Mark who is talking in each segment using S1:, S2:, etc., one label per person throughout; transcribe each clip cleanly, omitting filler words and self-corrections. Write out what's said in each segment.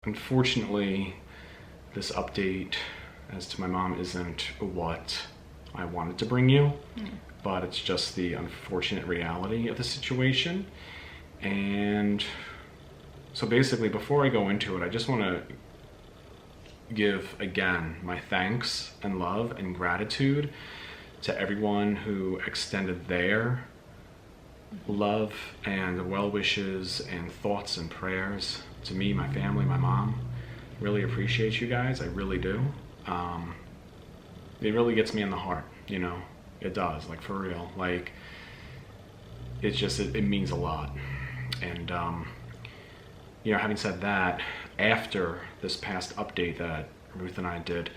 S1: Unfortunately, this update as to my mom isn't what I wanted to bring you, but it's just the unfortunate reality of the situation. And so basically, before I go into it, I just want to give again my thanks and love and gratitude to everyone who extended their love and well wishes and thoughts and prayers to me, my family, my mom. Really appreciate you guys. I really do. It really gets me in the heart, you know. It does, like, for real. Like, it's just, it means a lot. And you know, having said that, after this past update that Ruth and I did,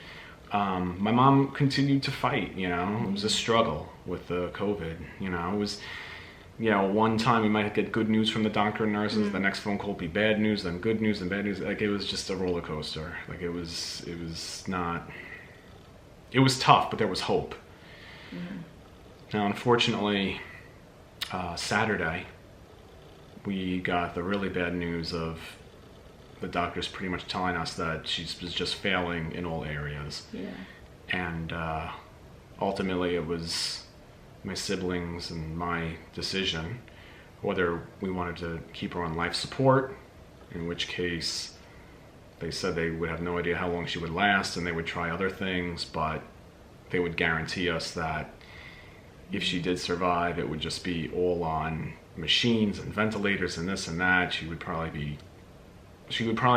S1: my mom continued to fight. You know, it was a struggle with the COVID. You know, it was, you know, one time we might get good news from the doctor and nurses, the next phone call would be bad news, then good news, and bad news. Like, it was just a roller coaster. Like, it was not, it was tough, but there was hope. Now, unfortunately, Saturday, we got the really bad news of the doctors pretty much telling us that she was just failing in all areas.
S2: Yeah.
S1: And ultimately, it was my siblings and my decision whether we wanted to keep her on life support, in which case they said they would have no idea how long she would last and they would try other things, but they would guarantee us that if she did survive, it would just be all on machines and ventilators and this and that. She would probably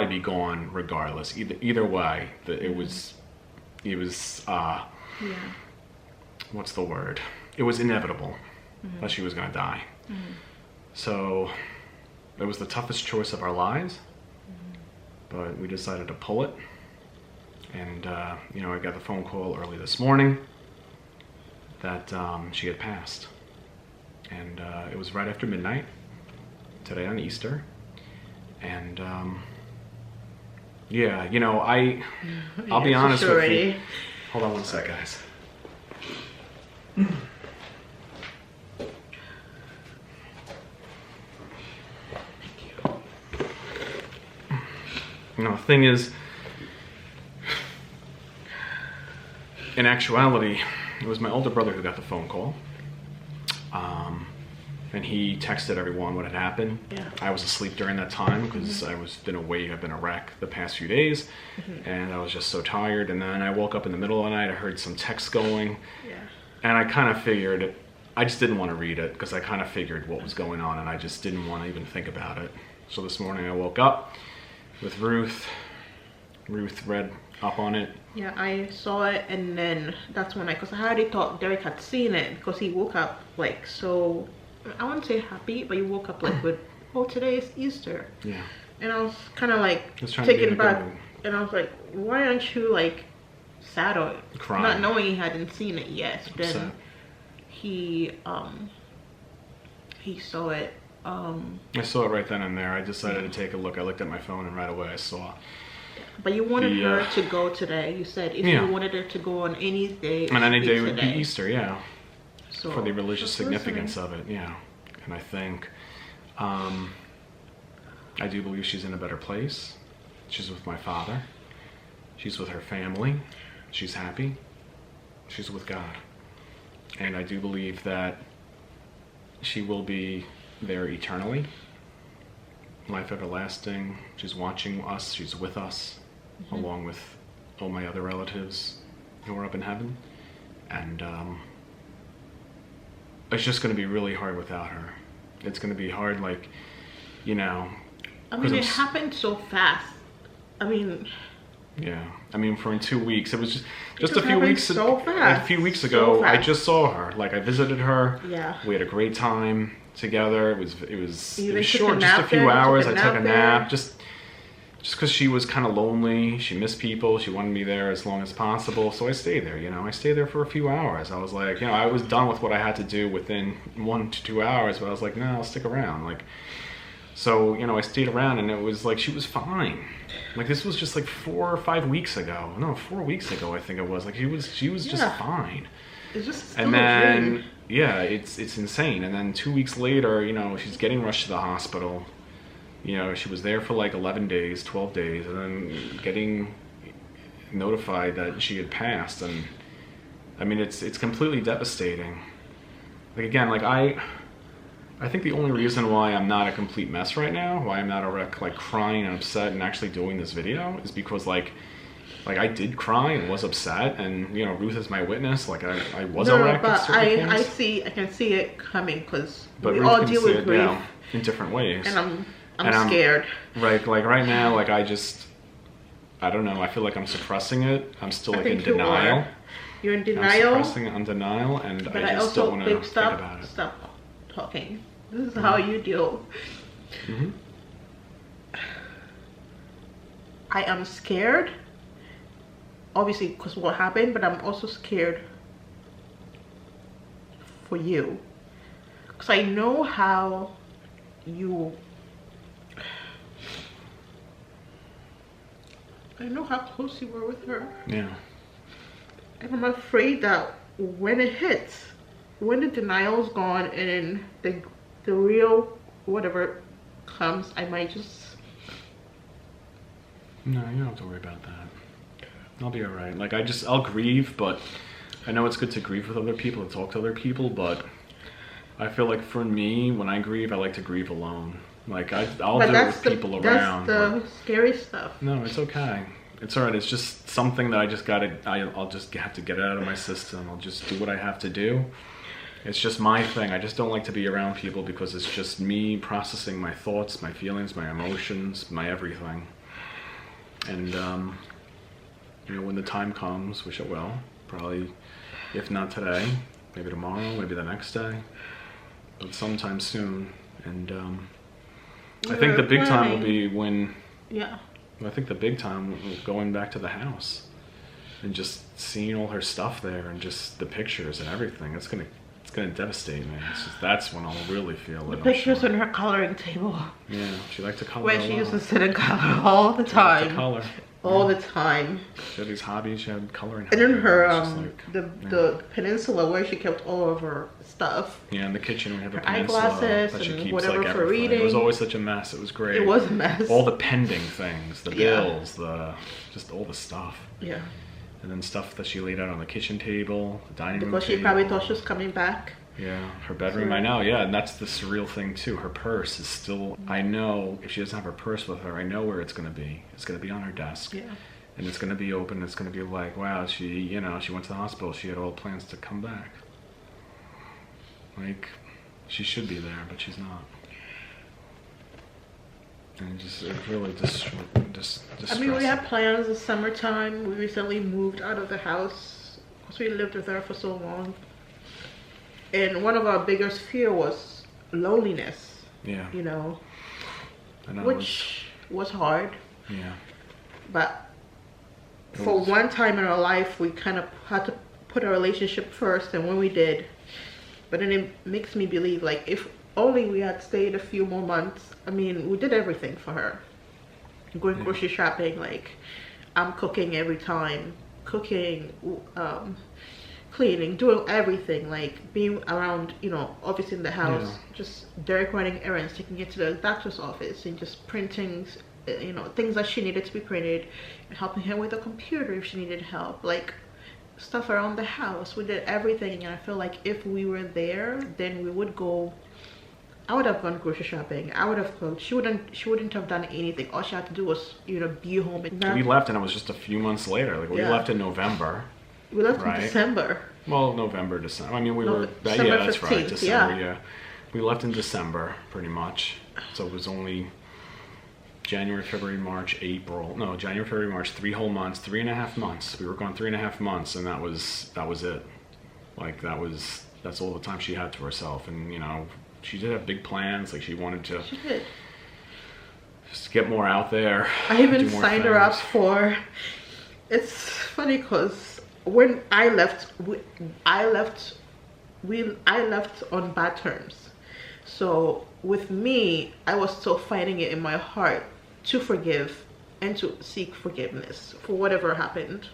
S1: be gone regardless. Either way, it was what's the word? It was inevitable that she was going to die. So it was the toughest choice of our lives, but we decided to pull it. And you know, I got the phone call early this morning that she had passed. And it was right after midnight today on Easter. And yeah, you know, I'll be honest with you. Hold on one sec, guys. You know, the thing is, in actuality, it was my older brother who got the phone call. And he texted everyone what had happened. Yeah. I was asleep during that time because I've been a wreck the past few days. And I was just so tired. And then I woke up in the middle of the night, I heard some text going. Yeah. And I kind of figured, I just didn't want to read it because I kind of figured what was going on and I just didn't want to even think about it. So this morning I woke up with Ruth. Ruth read up on it.
S2: Yeah, I saw it, and then that's when because I already thought Derek had seen it because he woke up like so, I wouldn't say happy, but he woke up like with, oh, today is Easter. Yeah. And I was kind of like taken back, and I was like, why aren't you like sad or crying? Not knowing he hadn't seen it yet. So then he saw it.
S1: I saw it right then and there. I decided to take a look. I looked at my phone and right away I saw.
S2: But you wanted her to go today. You said if you wanted her to go on any day.
S1: On any day would be Easter, yeah. So, for the religious significance of it, yeah. And I think, I do believe she's in a better place. She's with my father. She's with her family. She's happy. She's with God. And I do believe that she will be there eternally. Life everlasting. She's watching us. She's with us, along with all my other relatives who are up in heaven. And it's just going to be really hard without her. It's going to be hard, like, you know.
S2: I mean, it happened so fast. I mean.
S1: Yeah. I mean, for in 2 weeks. It was just a few weeks. So fast. A few weeks ago, I just saw her. Like, I visited her. Yeah. We had a great time together. It was short, just a few hours. I took a nap just because she was kind of lonely. She missed people. She wanted me there as long as possible, so I stayed there. You know, I stayed there for a few hours. I was like, you know, I was done with what I had to do within 1 to 2 hours, but I was like, no, I'll stick around. Like, so, you know, I stayed around, and it was like she was fine. Like, this was just like 4 or 5 weeks ago. No, 4 weeks ago, I think it was. Like, she was just fine.
S2: It's just
S1: and then. Yeah, it's insane. And then 2 weeks later, you know, she's getting rushed to the hospital. You know, she was there for like 11 days, 12 days, and then getting notified that she had passed. And I mean, it's completely devastating. Like, again, like I think the only reason why I'm not a complete mess right now, why I'm not a wreck, like crying and upset and actually doing this video, is because like I did cry and was upset, and you know, Ruth is my witness. Like I was a wreck.
S2: But I can see it coming, because we
S1: Ruth
S2: all
S1: can
S2: deal
S1: see
S2: with
S1: it,
S2: grief,
S1: yeah, in different ways.
S2: and I'm scared.
S1: Right, like right now, like I don't know. I feel like I'm suppressing it. I'm still like in denial.
S2: You're in denial.
S1: I'm suppressing it. I'm denial, and
S2: But
S1: I just don't want to think about it.
S2: Stop talking. This is how you deal.
S1: Mm-hmm.
S2: I am scared, obviously, because what happened, but I'm also scared for you, because I know how you. I know how close you were with her.
S1: Yeah.
S2: And I'm afraid that when it hits, when the denial's gone and then the real whatever comes, I might just...
S1: No, you don't have to worry about that. I'll be alright. Like, I'll grieve, but I know it's good to grieve with other people and talk to other people, but I feel like for me, when I grieve, I like to grieve alone. Like, I'll do it with people around.
S2: That's the scary stuff.
S1: No, it's okay. It's alright. It's just something that I'll just have to get it out of my system. I'll just do what I have to do. It's just my thing. I just don't like to be around people because it's just me processing my thoughts, my feelings, my emotions, my everything. And, you know, when the time comes, which it will, probably, if not today, maybe tomorrow, maybe the next day, but sometime soon. And, I think the big time will be when...
S2: Yeah.
S1: I think the big time will be going back to the house and just seeing all her stuff there and just the pictures and everything. It's gonna devastate me. That's when I'll really feel it.
S2: The pictures on her coloring table.
S1: Yeah, she liked to color.
S2: Where she used to sit and color all the time.
S1: Color.
S2: All the time.
S1: She had these hobbies. She had coloring.
S2: And in her the peninsula where she kept all of her stuff.
S1: Yeah, in the kitchen we have a
S2: peninsula
S1: eyeglasses
S2: that she
S1: and
S2: keeps, whatever like, for reading.
S1: It was always such a mess. It was great.
S2: It was a mess.
S1: All the pending things, the bills, just all the stuff.
S2: Yeah.
S1: And then stuff that she laid out on the kitchen table, the dining room
S2: because she
S1: table.
S2: probably thought she was coming back.
S1: Yeah, her bedroom, I know, yeah, and that's the surreal thing too. Her purse is still, I know if she doesn't have her purse with her, I know where it's going to be. It's going to be on her desk.
S2: Yeah.
S1: And it's going to be open, it's going to be like, wow, she went to the hospital, she had all plans to come back. Like, she should be there, but she's not. And it really just
S2: I mean, we had plans this summertime. We recently moved out of the house because we lived with her for so long. And one of our biggest fear was loneliness.
S1: Yeah.
S2: You know.
S1: I know
S2: which was hard.
S1: Yeah.
S2: But for one time in our life, we kind of had to put our relationship first, and when we did. But then it makes me believe, like, if only we had stayed a few more months. I mean, we did everything for her. Going grocery shopping, like, I'm cooking every time. Cooking, cleaning, doing everything, like being around, you know, obviously in the house, just Derek running errands, taking it to the doctor's office, and just printing, you know, things that she needed to be printed, and helping her with the computer if she needed help, like stuff around the house. We did everything, and I feel like if we were there, then we would go. I would have gone grocery shopping. I would have cooked. She wouldn't have done anything. All she had to do was, you know, be home. And
S1: we left, and it was just a few months later. Like we left in November.
S2: We left in December.
S1: Well, November, December. I mean, we were.
S2: December
S1: yeah, that's
S2: 15th,
S1: right. December. Yeah. We left in December, pretty much. So it was only January, February, March, April. No, January, February, March. 3 whole months. 3.5 months. We were gone 3.5 months, and that was it. Like that's all the time she had to herself, and you know. She did have big plans, like she wanted to just get more out there.
S2: I even signed her up for, it's funny because when I left on bad terms. So with me, I was still fighting it in my heart to forgive and to seek forgiveness for whatever happened.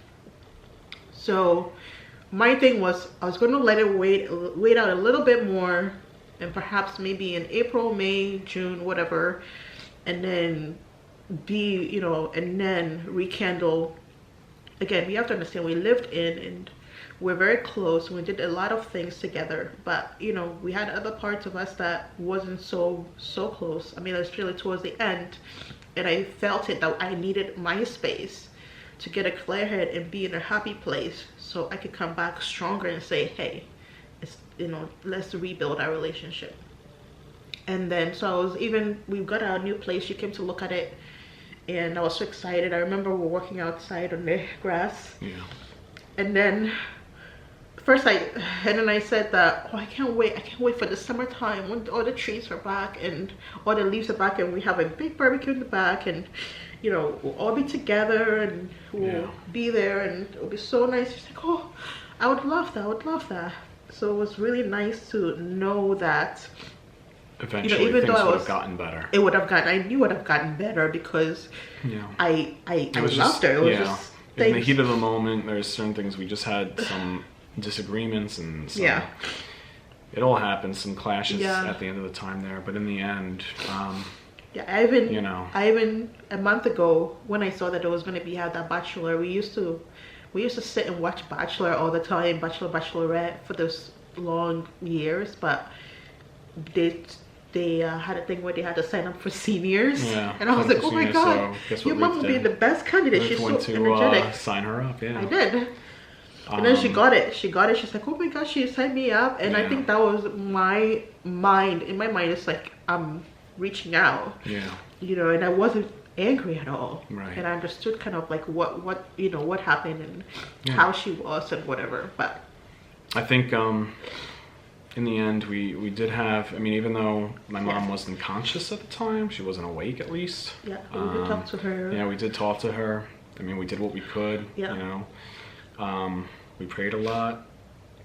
S2: So my thing was, I was going to let it wait out a little bit more, and perhaps maybe in April, May, June, whatever, and then and then rekindle again. We have to understand we lived in and we're very close. We did a lot of things together, but we had other parts of us that wasn't so close. I mean, especially towards the end, and I felt it that I needed my space to get a clear head and be in a happy place, so I could come back stronger and say, hey, it's let's rebuild our relationship. And then so we got our new place. She came to look at it, and I was so excited. I remember we were walking outside on the grass.
S1: Yeah.
S2: And then I said that, I can't wait for the summertime when all the trees are back and all the leaves are back and we have a big barbecue in the back, and we'll all be together and we'll be there and it'll be so nice. She's like, oh, I would love that. So it was really nice to know that
S1: eventually
S2: even
S1: things
S2: though
S1: would have gotten better.
S2: I knew it would have gotten better because I loved her. It was just
S1: in the heat of the moment, there's certain things we just had some disagreements and some, it all happens, some clashes at the end of the time there, but in the end,
S2: I even a month ago when I saw that it was going to have that Bachelor, we used to sit and watch Bachelor all the time, Bachelorette for those long years, but they had a thing where they had to sign up for seniors, and I was like, oh my god, your mom would be the best candidate. She's so energetic.
S1: Sign her up.
S2: I did. And then she got it. She's like, oh my gosh, she signed me up. And I think that was in my mind, it's like I'm reaching out. And I wasn't angry at all.
S1: Right.
S2: And I understood kind of like what happened and how she was and whatever. But
S1: I think in the end we did have, I mean, even though my mom wasn't conscious at the time, she wasn't awake at least.
S2: Yeah, we did talk to her.
S1: Yeah, we did talk to her. I mean, we did what we could. We prayed a lot.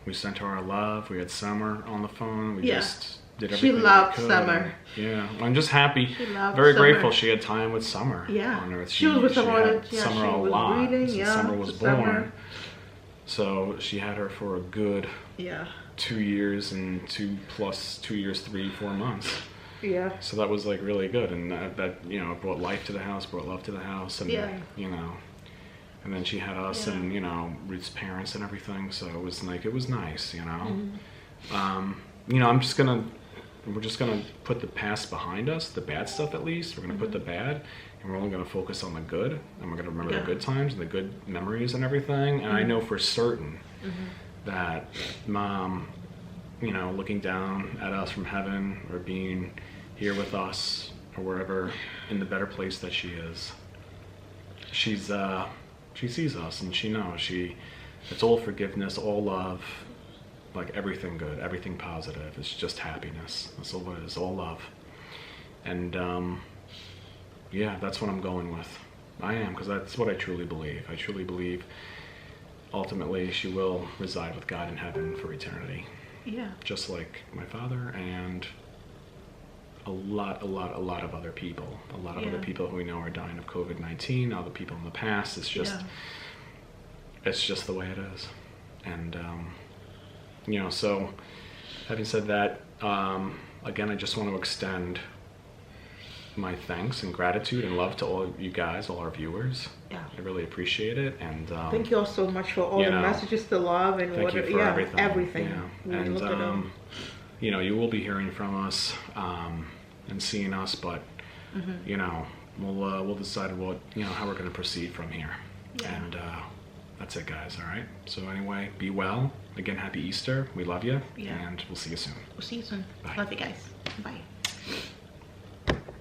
S1: We sent her our love. We had Summer on the phone. We just did everything.
S2: She loved Summer.
S1: I'm just happy.
S2: She loved
S1: very
S2: Summer.
S1: Grateful she had time with Summer on Earth.
S2: She was with Summer.
S1: Summer a lot. Since Summer was born. So she had her for a good 2 years and 2 years, 3-4 months.
S2: Yeah.
S1: So that was like really good, and that brought life to the house, brought love to the house, and and then she had us and Ruth's parents and everything. So it was like, it was nice, we're just gonna put the past behind us, the bad stuff at least. We're gonna put the bad, and we're only gonna focus on the good, and we're gonna remember the good times and the good memories and everything. And I know for certain that Mom, looking down at us from heaven, or being here with us, or wherever in the better place that she is, she sees us and she knows it's all forgiveness, all love, like everything good, everything positive. It's just happiness. That's all it is, all love. And that's what I'm going with. I am, because that's what I truly believe. I truly believe ultimately she will reside with God in heaven for eternity.
S2: Yeah.
S1: Just like my father and a lot of other people. A lot of other people who we know are dying of COVID-19, other people in the past. It's just the way it is. And so having said that, again, I just want to extend my thanks and gratitude and love to all of you guys, all our viewers. Yeah. I really appreciate it. And
S2: thank you all so much for all the messages to love and
S1: thank you for everything.
S2: Yeah.
S1: And you will be hearing from us and seeing us, but we'll decide how we're going to proceed from here. Yeah. And that's it, guys. All right. So anyway, be well. Again, happy Easter. We love you. Yeah. And we'll see you soon.
S2: We'll see you soon.
S1: Bye.
S2: Love you guys. Bye.